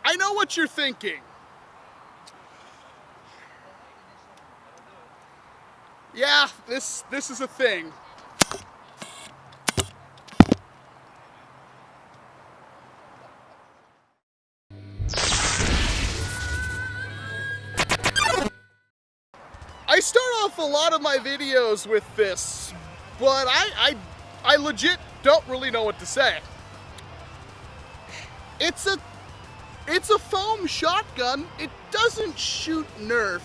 I know what you're thinking. Yeah, this is a thing. I start off a lot of my videos with this, but I legit don't really know what to say. It's a foam shotgun. It doesn't shoot Nerf,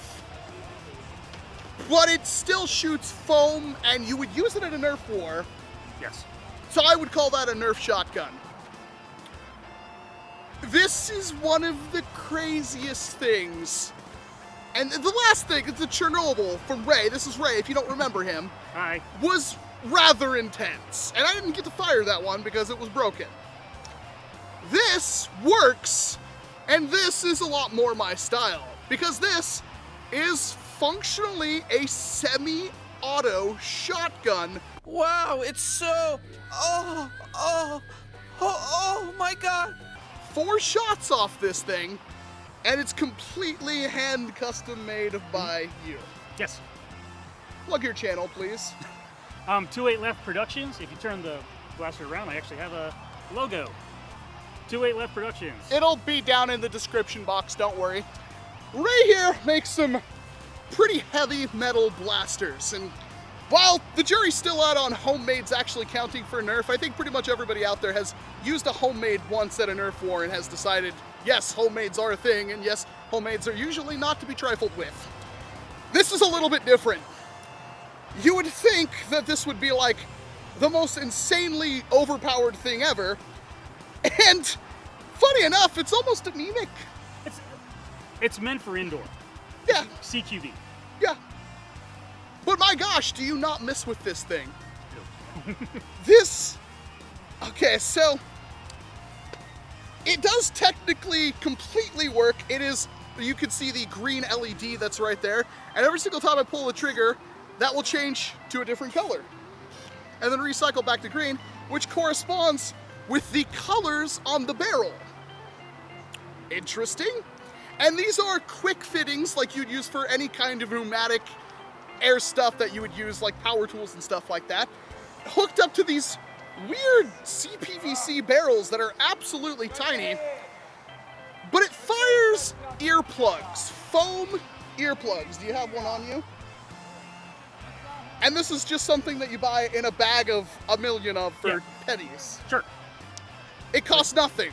but it still shoots foam, and you would use it in a Nerf war. Yes. So I would call that a Nerf shotgun. This is one of the craziest things. And the last thing, the Chernobyl from Ray, this is Ray if you don't remember him. Hi. Was rather intense. And I didn't get to fire that one because it was broken. This works, and this is a lot more my style. Because this is functionally a semi-auto shotgun. Wow, it's so... Oh my god! 4 shots off this thing, and it's completely hand custom made by you. Yes. Plug your channel, please. 28 Left Productions. If you turn the blaster around, I actually have a logo. 28 Left Productions. It'll be down in the description box, don't worry. Ray here makes some pretty heavy metal blasters, and while the jury's still out on homemades actually counting for Nerf, I think pretty much everybody out there has used a homemade once at a Nerf war and has decided, yes, homemades are a thing, and yes, homemades are usually not to be trifled with. This is a little bit different. You would think that this would be like the most insanely overpowered thing ever, and funny enough, it's almost anemic. It's meant for indoor. Yeah. CQB. Yeah. But my gosh, do you not miss with this thing? This, okay, so it does technically completely work. It is, you can see the green LED that's right there, and every single time I pull the trigger, that will change to a different color. And then recycle back to green, which corresponds with the colors on the barrel. Interesting. And these are quick fittings like you'd use for any kind of pneumatic air stuff that you would use, like power tools and stuff like that, hooked up to these weird CPVC barrels that are absolutely tiny, but it fires earplugs, foam earplugs. Do you have one on you? And this is just something that you buy in a bag of a million of for pennies. Sure. It costs nothing.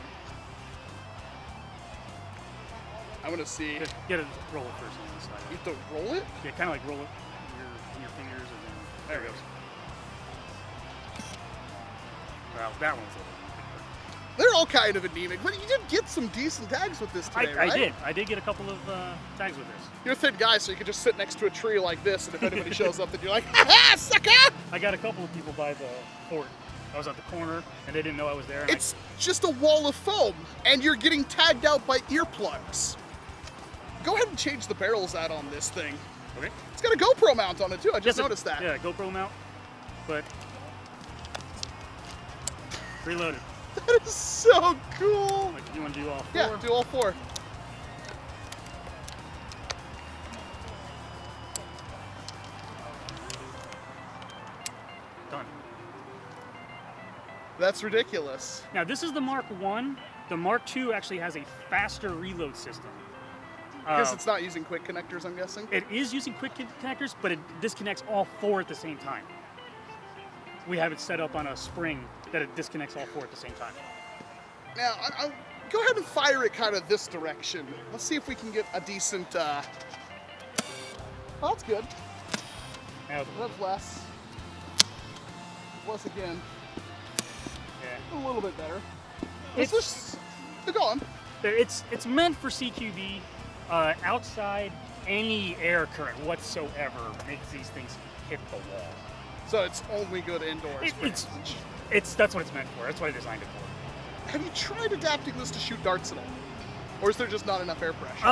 I'm gonna see. Get it, roll it first on the side. You have to roll it? Yeah, kind of like roll it in your fingers, and then there it goes. Well, that one's a little bit. They're all kind of anemic, but you did get some decent tags with this today, right? I did get a couple of tags with this. You're a thin guy, so you could just sit next to a tree like this, and if anybody shows up, then you're like, ha-ha, sucker! I got a couple of people by the fort. I was at the corner, and they didn't know I was there. It's just a wall of foam, and you're getting tagged out by earplugs. Go ahead and change the barrels out on this thing. Okay. It's got a GoPro mount on it, too. I just noticed that. Yeah, GoPro mount, but preloaded. That is so cool. Like, you want to do all 4? Yeah, do all 4. Done. That's ridiculous. Now, this is the Mark 1. The Mark 2 actually has a faster reload system. Because it's not using quick connectors, I'm guessing? It is using quick connectors, but it disconnects all 4 at the same time. We have it set up on a spring that it disconnects all 4 at the same time. Now, I'll go ahead and fire it kind of this direction. Let's see if we can get a decent, oh, that's good. Now, That's less. Less again. yeah. A little bit better. It's just, go on. It's meant for CQB. Outside, any air current whatsoever makes these things hit the wall. So it's only good indoors. That's what it's meant for. That's what I designed it for. Have you tried adapting this to shoot darts at all? Or is there just not enough air pressure?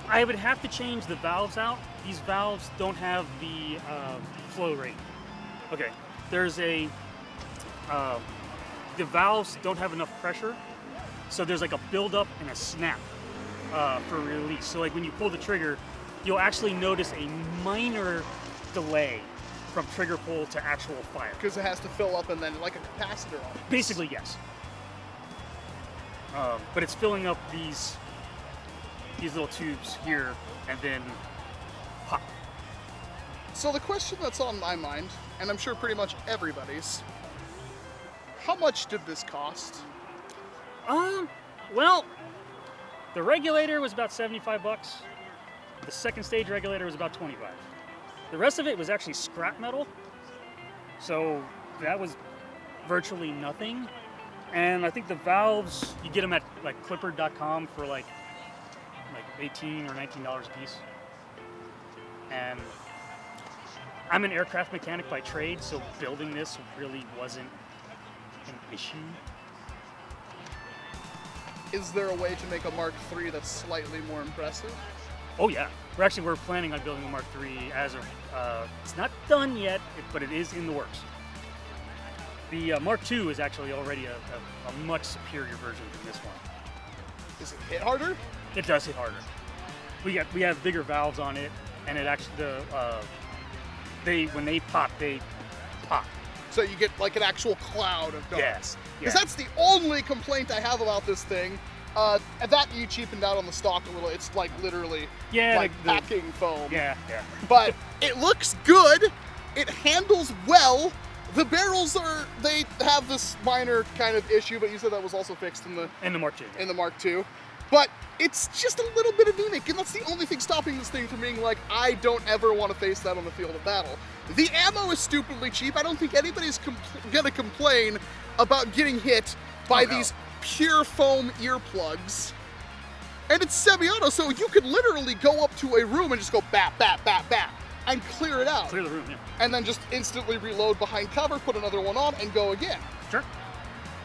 I would have to change the valves out. These valves don't have the flow rate. Okay, there's the valves don't have enough pressure, so there's like a buildup and a snap for release. So like when you pull the trigger, you'll actually notice a minor delay from trigger pull to actual fire. Because it has to fill up and then like a capacitor on it. Basically, yes. But it's filling up these little tubes here and then pop. So the question that's on my mind, and I'm sure pretty much everybody's, how much did this cost? Well, the regulator was about 75 bucks. The second stage regulator was about 25. The rest of it was actually scrap metal. So that was virtually nothing. And I think the valves, you get them at like clipper.com for like $18 or $19 a piece. And I'm an aircraft mechanic by trade, so building this really wasn't an issue. Is there a way to make a Mark III that's slightly more impressive? Oh yeah, we're planning on building a Mark III as of, it's not done yet, but it is in the works. The Mark II is actually already a much superior version than this one. Does it hit harder? It does hit harder. We have bigger valves on it, and it actually when they pop, they pop. So you get like an actual cloud of darts. Yes. Because that's the only complaint I have about this thing. That you cheapened out on the stock a little. It's like literally like packing foam. Yeah. But it looks good. It handles well. The barrels they have this minor kind of issue, but you said that was also fixed in the Mark II. In the Mark II. But it's just a little bit anemic, and that's the only thing stopping this thing from being like, I don't ever want to face that on the field of battle. The ammo is stupidly cheap. I don't think anybody's gonna complain about getting hit by these pure foam earplugs. And it's semi-auto, so you could literally go up to a room and just go bap, bap, bap, bap, and clear it out. Clear the room, yeah. And then just instantly reload behind cover, put another one on, and go again. Sure.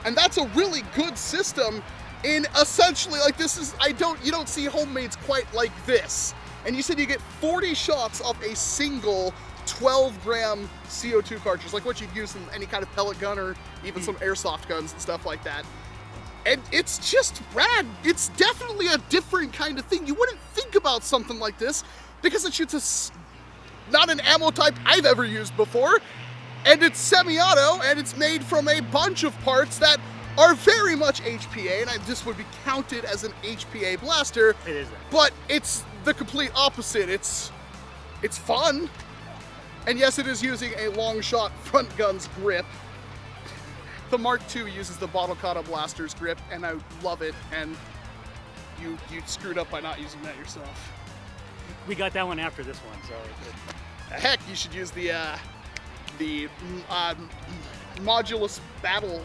And that's a really good system in essentially, like this is, you don't see homemades quite like this. And you said you get 40 shots off a single 12-gram CO2 cartridge, like what you'd use in any kind of pellet gun or even some airsoft guns and stuff like that. And it's just rad. It's definitely a different kind of thing. You wouldn't think about something like this because it shoots not an ammo type I've ever used before, and it's semi-auto, and it's made from a bunch of parts that are very much HPA, and this would be counted as an HPA blaster. It is. But it's the complete opposite. It's fun, and yes, it is using a long shot front gun's grip. The Mark II uses the Bottle Kata blaster's grip, and I love it. And you screwed up by not using that yourself. We got that one after this one, so. Heck, you should use the Modulus Battle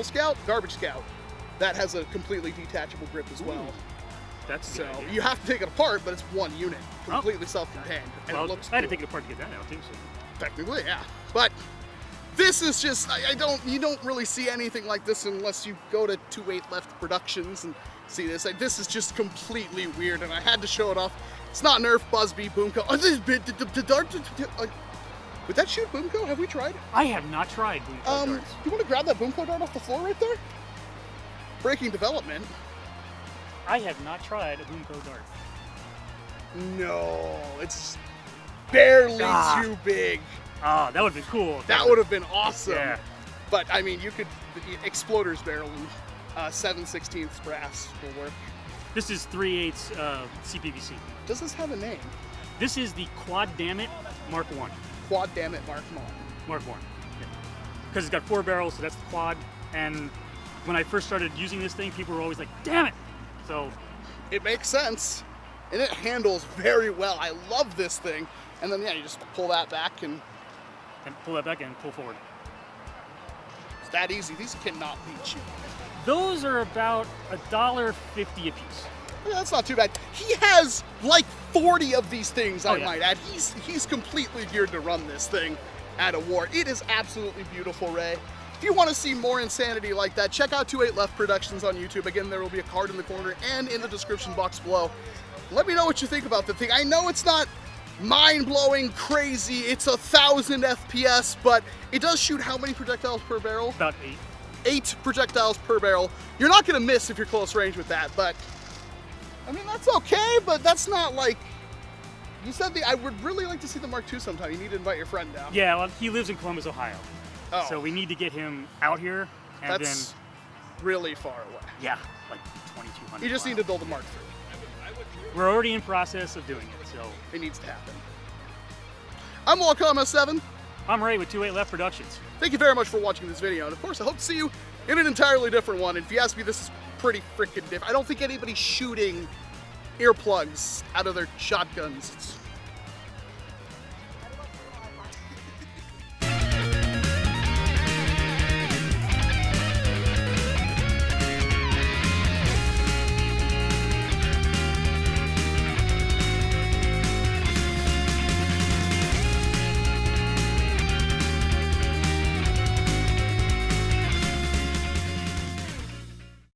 Scout, Garbage Scout. That has a completely detachable grip as well. Ooh, that's so good idea. you have to take it apart, but it's one unit, completely self-contained, and well, it looks I had to cool. take it apart to get that out too. So. Technically, yeah, but this is just you don't really see anything like this unless you go to 28 Left Productions and see this. This is just completely weird, and I had to show it off. It's not Nerf, Buzzbee, Boomco. Would that shoot Boomco? Have we tried? I have not tried Boomco darts. You want to grab that Boomco dart off the floor right there? Breaking development. I have not tried a Boomco dart. No, it's barely too big. Ah, that would have been cool. That would have been awesome. Yeah. But I mean, you could Exploder's barrel and 7/16 brass will work. This is 3/8 CPVC. Does this have a name? This is the Quad Dammit Mark 1. Quad Dammit Mark 1. Mark 1. Because it's got 4 barrels, so that's the quad. And when I first started using this thing, people were always like, damn it! So it makes sense. And it handles very well. I love this thing. And then, yeah, you just pull that back and pull that back and pull forward. It's that easy. These cannot be cheap. Those are about $1.50 a piece. Yeah, that's not too bad. He has like 40 of these things, I yeah. might add. He's completely geared to run this thing at a war. It is absolutely beautiful, Ray. If you want to see more insanity like that, check out 28 Left Productions on YouTube. Again, there will be a card in the corner and in the description box below. Let me know what you think about the thing. I know it's not mind-blowing, crazy, it's 1,000 FPS, but it does shoot how many projectiles per barrel? About 8. 8 projectiles per barrel. You're not going to miss if you're close range with that, but I mean, that's okay, but that's not like, you said I would really like to see the Mark II sometime. You need to invite your friend down. Yeah, well, he lives in Columbus, Ohio. Oh. So we need to get him out here. And That's then, really far away. yeah, like 2,200 You just need to build a Mark III. We're already in process of doing it, so. It needs to happen. I'm Walcom S7. I'm Ray with 28 Left Productions. Thank you very much for watching this video, and of course I hope to see you in an entirely different one. And if you ask me, this is pretty freaking different. I don't think anybody's shooting earplugs out of their shotguns. It's